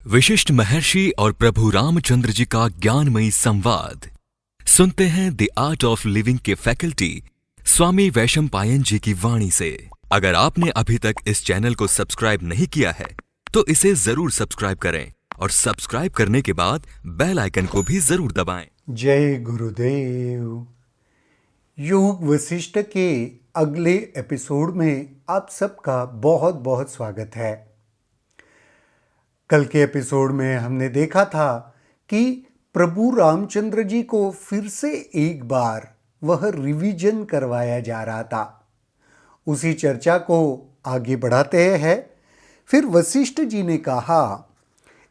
विशिष्ट महर्षि और प्रभु रामचंद्र जी का ज्ञानमयी संवाद सुनते हैं द आर्ट ऑफ लिविंग के फैकल्टी स्वामी वैशंपायन जी की वाणी से। अगर आपने अभी तक इस चैनल को सब्सक्राइब नहीं किया है तो इसे जरूर सब्सक्राइब करें और सब्सक्राइब करने के बाद बेल आइकन को भी जरूर दबाएं। जय गुरुदेव। योग वशिष्ठ के अगले एपिसोड में आप सबका बहुत बहुत स्वागत है। कल के एपिसोड में हमने देखा था कि प्रभु रामचंद्र जी को फिर से एक बार वह रिवीजन करवाया जा रहा था। उसी चर्चा को आगे बढ़ाते हैं। फिर वशिष्ठ जी ने कहा,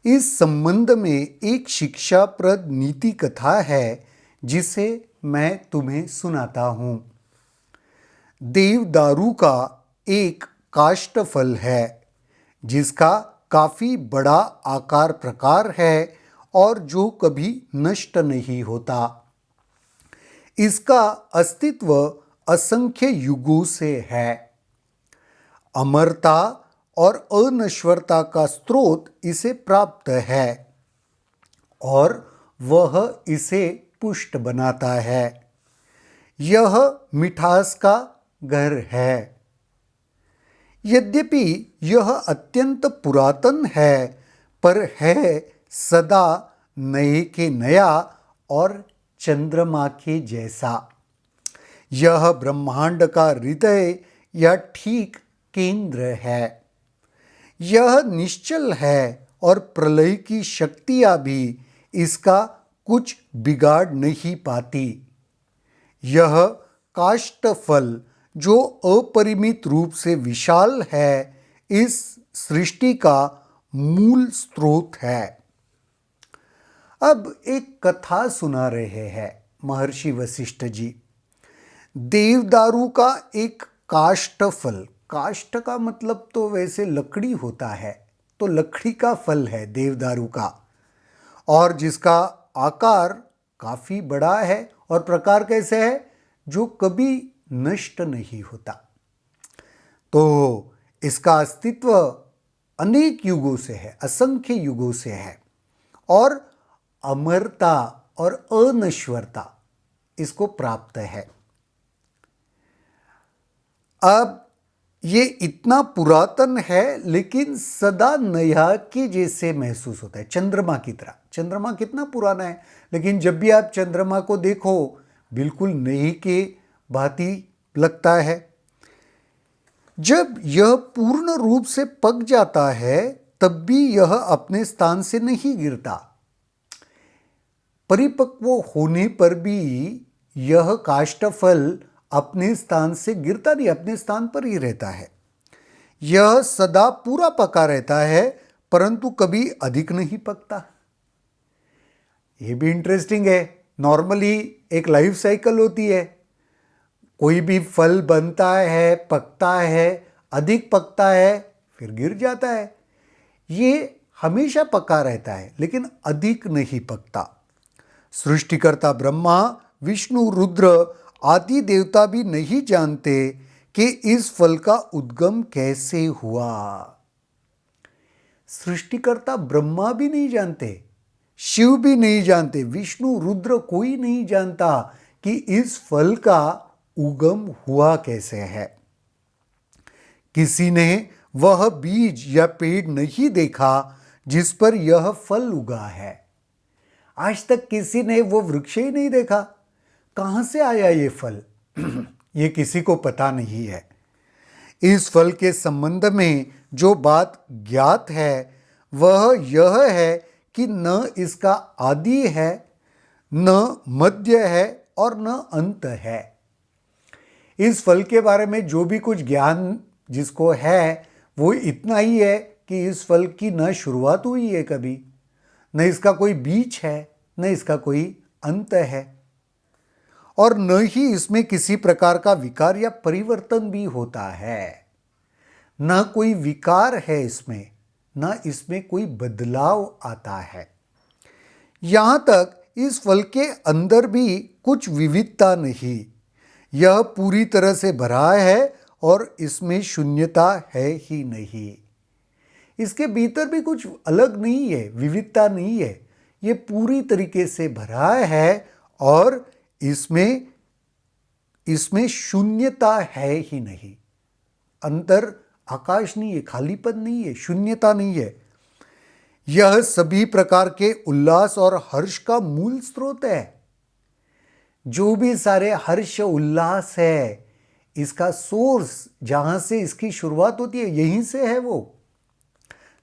इस संबंध में एक शिक्षाप्रद नीति कथा है जिसे मैं तुम्हें सुनाता हूं। देवदारू का एक काष्ठफल है जिसका काफी बड़ा आकार प्रकार है और जो कभी नष्ट नहीं होता। इसका अस्तित्व असंख्य युगों से है। अमरता और अनश्वरता का स्रोत इसे प्राप्त है और वह इसे पुष्ट बनाता है। यह मिठास का घर है। यद्यपि यह अत्यंत पुरातन है पर है सदा नए के नया और चंद्रमा के जैसा। यह ब्रह्मांड का हृदय या ठीक केंद्र है। यह निश्चल है और प्रलय की शक्तियां भी इसका कुछ बिगाड़ नहीं पाती। यह काष्ठफल जो अपरिमित रूप से विशाल है इस सृष्टि का मूल स्रोत है। अब एक कथा सुना रहे हैं महर्षि वशिष्ठ जी। देवदारू का एक काष्ठफल, काष्ठ का मतलब तो वैसे लकड़ी होता है, तो लकड़ी का फल है देवदारू का, और जिसका आकार काफी बड़ा है और प्रकार कैसे है, जो कभी नष्ट नहीं होता। तो इसका अस्तित्व अनेक युगों से है, असंख्य युगों से है, और अमरता और अनश्वरता इसको प्राप्त है। अब ये इतना पुरातन है लेकिन सदा नया के जैसे महसूस होता है, चंद्रमा की तरह। चंद्रमा कितना पुराना है लेकिन जब भी आप चंद्रमा को देखो बिल्कुल नई के भांति लगता है। जब यह पूर्ण रूप से पक जाता है तब भी यह अपने स्थान से नहीं गिरता। परिपक्व होने पर भी यह काष्ठफल अपने स्थान से गिरता नहीं, अपने स्थान पर ही रहता है। यह सदा पूरा पका रहता है परंतु कभी अधिक नहीं पकता। यह भी इंटरेस्टिंग है। नॉर्मली एक लाइफ साइकिल होती है, कोई भी फल बनता है, पकता है, अधिक पकता है, फिर गिर जाता है। ये हमेशा पका रहता है लेकिन अधिक नहीं पकता। सृष्टिकर्ता ब्रह्मा, विष्णु, रुद्र आदि देवता भी नहीं जानते कि इस फल का उद्गम कैसे हुआ। सृष्टिकर्ता ब्रह्मा भी नहीं जानते, शिव भी नहीं जानते, विष्णु, रुद्र कोई नहीं जानता कि इस फल का उगम हुआ कैसे है। किसी ने वह बीज या पेड़ नहीं देखा जिस पर यह फल उगा है। आज तक किसी ने वो वृक्ष ही नहीं देखा। कहां से आया ये फल ये किसी को पता नहीं है। इस फल के संबंध में जो बात ज्ञात है वह यह है कि न इसका आदि है, न मध्य है और न अंत है। इस फल के बारे में जो भी कुछ ज्ञान जिसको है वो इतना ही है कि इस फल की न शुरुआत हुई है कभी, न इसका कोई बीज है, न इसका कोई अंत है, और न ही इसमें किसी प्रकार का विकार या परिवर्तन भी होता है। न कोई विकार है इसमें, न इसमें कोई बदलाव आता है। यहां तक इस फल के अंदर भी कुछ विविधता नहीं। यह पूरी तरह से भरा है और इसमें शून्यता है ही नहीं। इसके भीतर भी कुछ अलग नहीं है, विविधता नहीं है, ये पूरी तरीके से भरा है और इसमें शून्यता है ही नहीं। अंतर आकाश नहीं है, खालीपन नहीं है, शून्यता नहीं है। यह सभी प्रकार के उल्लास और हर्ष का मूल स्रोत है। जो भी सारे हर्ष उल्लास है, इसका सोर्स जहां से इसकी शुरुआत होती है, यहीं से है वो।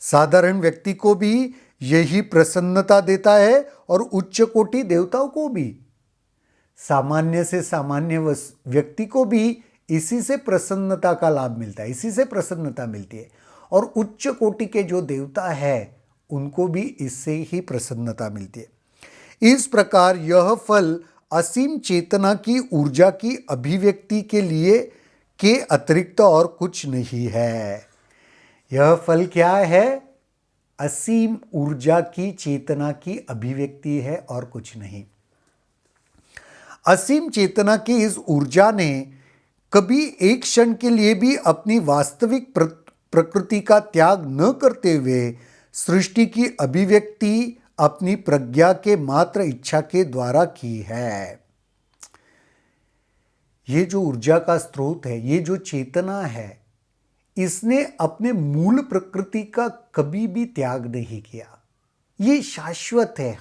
साधारण व्यक्ति को भी यही प्रसन्नता देता है और उच्च कोटि देवताओं को भी। सामान्य से सामान्य व्यक्ति को भी इसी से प्रसन्नता का लाभ मिलता है, इसी से प्रसन्नता मिलती है। और उच्च कोटि के जो देवता है उनको भी इससे ही प्रसन्नता मिलती है। इस प्रकार यह फल असीम चेतना की ऊर्जा की अभिव्यक्ति के लिए के अतिरिक्त और कुछ नहीं है। यह फल क्या है? असीम ऊर्जा की चेतना की अभिव्यक्ति है और कुछ नहीं। असीम चेतना की इस ऊर्जा ने कभी एक क्षण के लिए भी अपनी वास्तविक प्रकृति का त्याग न करते हुए सृष्टि की अभिव्यक्ति अपनी प्रज्ञा के मात्र इच्छा के द्वारा की है। ये जो ऊर्जा का स्रोत है, ये जो चेतना है, इसने अपने मूल प्रकृति का कभी भी त्याग नहीं किया। ये शाश्वत है,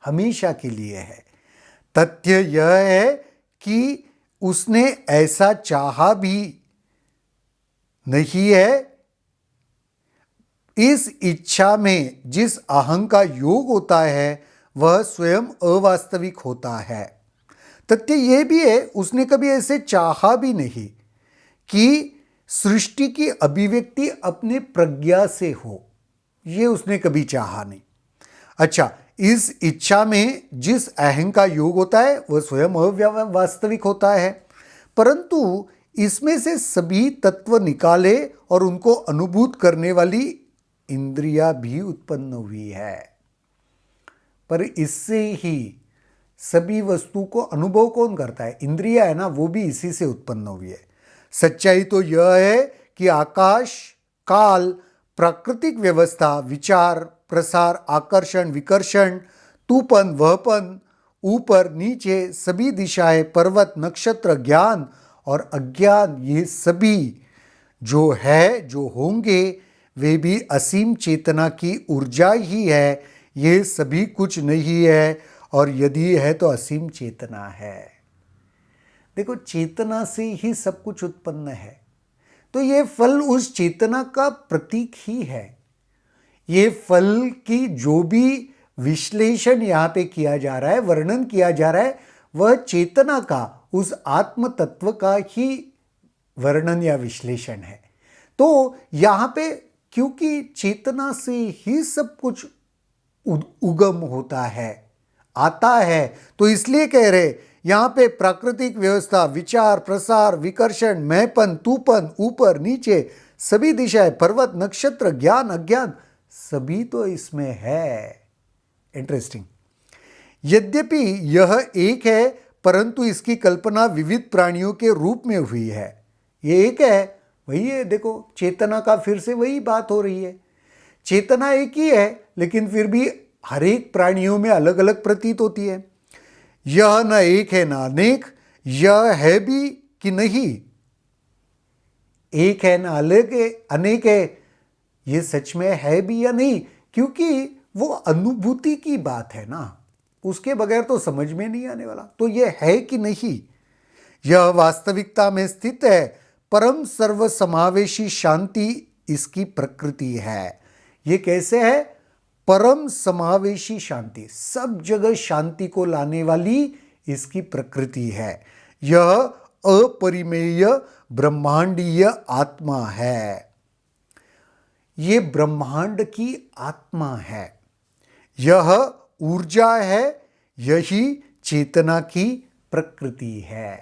हमेशा के लिए है। तथ्य यह है कि उसने ऐसा चाहा भी नहीं है। इस इच्छा में जिस अहं का योग होता है वह स्वयं अवास्तविक होता है। तथ्य यह भी है, उसने कभी ऐसे चाहा भी नहीं कि सृष्टि की अभिव्यक्ति अपने प्रज्ञा से हो, यह उसने कभी चाहा नहीं। अच्छा, इस इच्छा में जिस अहं का योग होता है वह स्वयं अवास्तविक होता है, परंतु इसमें से सभी तत्व निकाले और उनको अनुभूत करने वाली इंद्रिया भी उत्पन्न हुई है। पर इससे ही सभी वस्तु को अनुभव कौन करता है? इंद्रिया है ना, वो भी इसी से उत्पन्न हुई है। सच्चाई तो यह है कि आकाश, काल, प्राकृतिक व्यवस्था, विचार, प्रसार, आकर्षण, विकर्षण, तूपन, वहपन, ऊपर नीचे, सभी दिशाएं, पर्वत, नक्षत्र, ज्ञान और अज्ञान, ये सभी जो है, जो होंगे, वे भी असीम चेतना की ऊर्जा ही है। ये सभी कुछ नहीं है, और यदि है तो असीम चेतना है। देखो, चेतना से ही सब कुछ उत्पन्न है, तो ये फल उस चेतना का प्रतीक ही है। ये फल की जो भी विश्लेषण यहाँ पे किया जा रहा है, वर्णन किया जा रहा है, वह चेतना का, उस आत्म तत्व का ही वर्णन या विश्लेषण है। तो यहाँ पे क्योंकि चेतना से ही सब कुछ उगम होता है, आता है, तो इसलिए कह रहे यहाँ पे प्राकृतिक व्यवस्था, विचार, प्रसार, विकर्षण, मैपन, तूपन, ऊपर नीचे, सभी दिशाएं, पर्वत, नक्षत्र, ज्ञान, अज्ञान, सभी तो इसमें है। इंटरेस्टिंग। यद्यपि यह एक है, परंतु इसकी कल्पना विविध प्राणियों के रूप में हुई है। ये एक है, वही है। देखो, चेतना का फिर से वही बात हो रही है। चेतना एक ही है, लेकिन फिर भी हर एक प्राणियों में अलग अलग प्रतीत होती है। यह न एक है न अनेक, यह है भी कि नहीं, एक है न अलग है, अनेक है, ये सच में है भी या नहीं, क्योंकि वो अनुभूति की बात है ना, उसके बगैर तो समझ में नहीं आने वाला। तो ये है कि नहीं, यह वास्तविकता में स्थित है। परम सर्व समावेशी शांति इसकी प्रकृति है। ये कैसे है? परम समावेशी शांति, सब जगह शांति को लाने वाली इसकी प्रकृति है। यह अपरिमेय ब्रह्मांडीय आत्मा है। ये ब्रह्मांड की आत्मा है, यह ऊर्जा है, यही चेतना की प्रकृति है।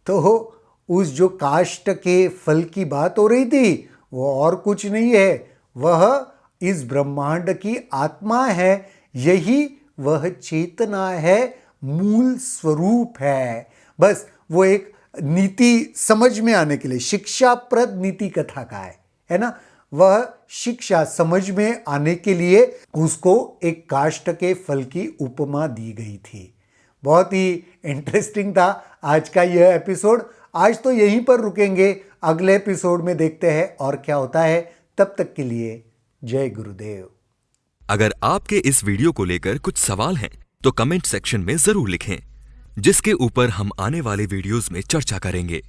तो उस जो काष्ठ के फल की बात हो रही थी, वो और कुछ नहीं है, वह इस ब्रह्मांड की आत्मा है, यही वह चेतना है, मूल स्वरूप है। बस वो एक नीति समझ में आने के लिए शिक्षाप्रद नीति कथा का है ना। वह शिक्षा समझ में आने के लिए उसको एक काष्ठ के फल की उपमा दी गई थी। बहुत ही इंटरेस्टिंग था आज का यह एपिसोड। आज तो यहीं पर रुकेंगे, अगले एपिसोड में देखते हैं और क्या होता है। तब तक के लिए जय गुरुदेव। अगर आपके इस वीडियो को लेकर कुछ सवाल हैं तो कमेंट सेक्शन में जरूर लिखें, जिसके ऊपर हम आने वाले वीडियोस में चर्चा करेंगे।